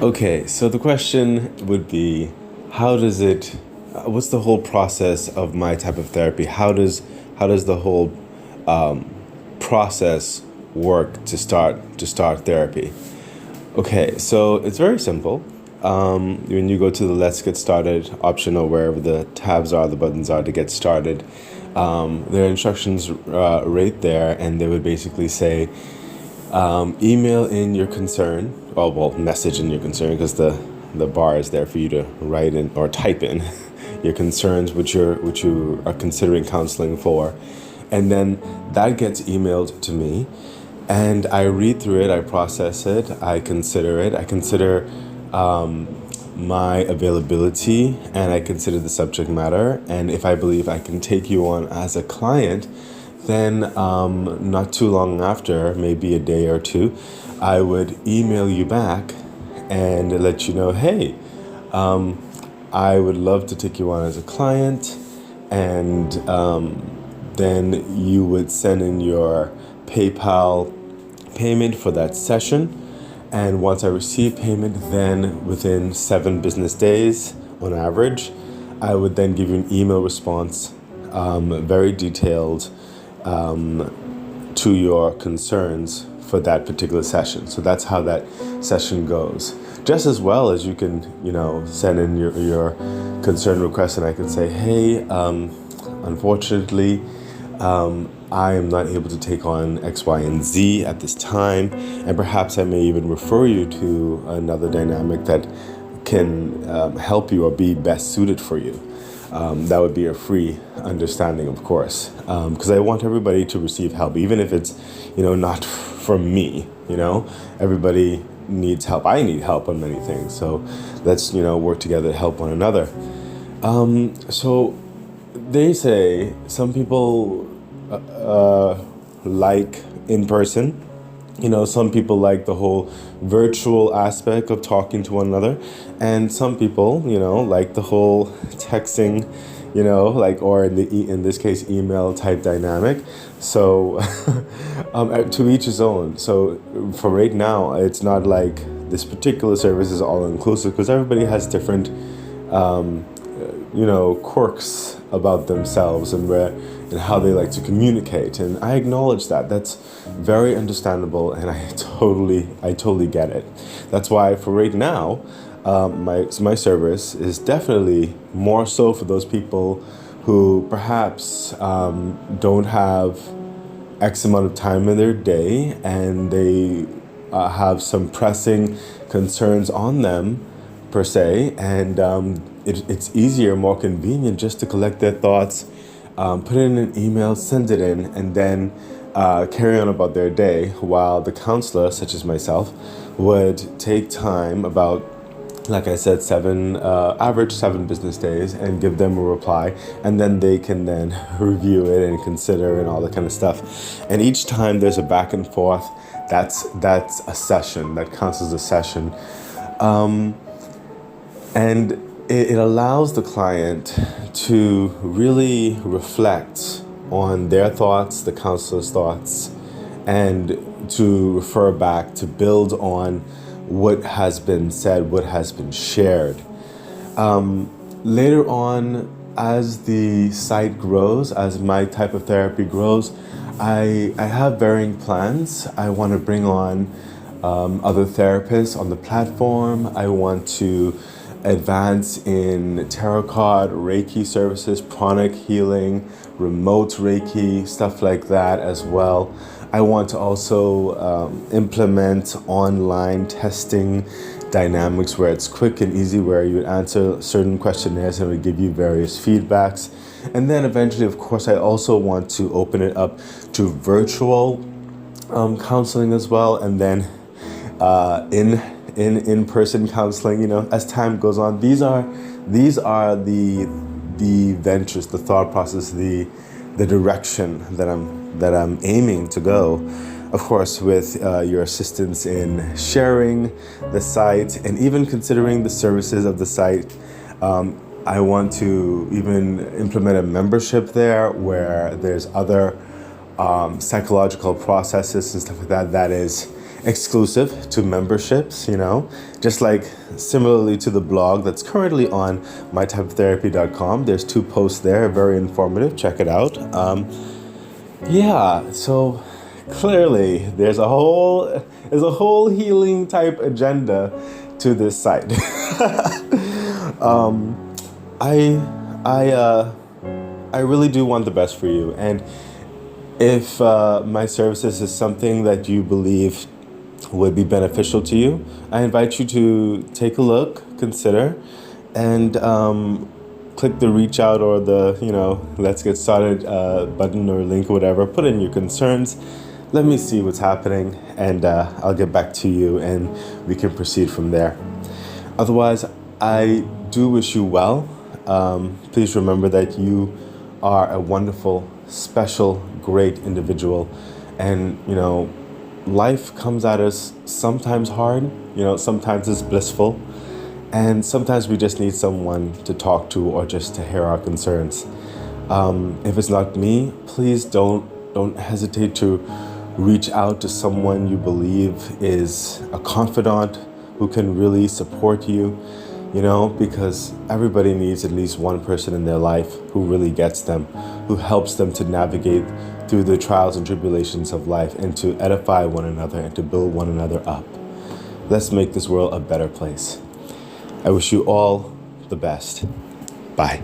Okay, so the question would be, how does it, what's the whole process of my type of therapy? How does the whole process work to start therapy? Okay, so it's very simple. When you go to the Let's Get Started option or wherever the tabs are, the buttons are to get started, there are instructions right there, and they would basically say, email in your concern, well, message in your concern because the bar is there for you to write in or type in your concerns, which you are considering counseling for, and then that gets emailed to me, and I read through it, I process it, I consider my availability, and I consider the subject matter, and if I believe I can take you on as a client, then not too long after, maybe a day or two, I would email you back and let you know, hey, I would love to take you on as a client, and then you would send in your PayPal payment for that session. And once I receive payment, then within 7 business days on average, I would then give you an email response, very detailed, to your concerns for that particular session. So that's how that session goes. Just as well as you can, send in your concern request, and I can say, hey, unfortunately, I am not able to take on X, Y, and Z at this time, and perhaps I may even refer you to another dynamic that can help you or be best suited for you. That would be a free understanding, of course, because I want everybody to receive help, even if it's, not from me. Everybody needs help. I need help on many things, so let's work together to help one another. So they say some people like in person. Some people like the whole virtual aspect of talking to one another, and some people, like the whole texting, or in this case, email type dynamic. So, to each his own. So, for right now, it's not like this particular service is all inclusive because everybody has different, quirks about themselves and how they like to communicate, and I acknowledge that. That's very understandable, and I totally get it. That's why for right now, my service is definitely more so for those people who perhaps don't have X amount of time in their day, and they have some pressing concerns on them per se, and it's easier, more convenient just to collect their thoughts, put it in an email, send it in, and then carry on about their day, while the counselor, such as myself, would take time about, like I said, average 7 business days, and give them a reply, and then they can then review it and consider and all that kind of stuff. And each time there's a back and forth, that's a session. That counts as a session. And it allows the client to really reflect on their thoughts, the counselor's thoughts, and to refer back, to build on what has been said, what has been shared. Later on, as the site grows, as my type of therapy grows, I have varying plans. I want to bring on other therapists on the platform. I want to advance in tarot card, Reiki services, pranic healing, remote Reiki, stuff like that as well. I want to also implement online testing dynamics where it's quick and easy, where you would answer certain questionnaires and it would give you various feedbacks. And then eventually, of course, I also want to open it up to virtual counseling as well, and then in-person counseling, as time goes on. These are the ventures, the thought process, the direction that I'm aiming to go. Of course, with your assistance in sharing the site and even considering the services of the site. I want to even implement a membership there where there's other psychological processes and stuff like that is exclusive to memberships, just like similarly to the blog that's currently on mytypeoftherapy.com. There's 2 posts there, very informative. Check it out. Yeah, so clearly there's a whole healing type agenda to this site. I I really do want the best for you, and if my services is something that you believe would be beneficial to you, I invite you to take a look, consider, and click the reach out or the, let's get started button or link or whatever. Put in your concerns. Let me see what's happening, and I'll get back to you and we can proceed from there. Otherwise, I do wish you well. Please remember that you are a wonderful, special, great individual. And, life comes at us sometimes hard, sometimes it's blissful. And sometimes we just need someone to talk to or just to hear our concerns. If it's not me, please don't hesitate to reach out to someone you believe is a confidant who can really support you, because everybody needs at least one person in their life who really gets them, who helps them to navigate through the trials and tribulations of life and to edify one another and to build one another up. Let's make this world a better place. I wish you all the best. Bye.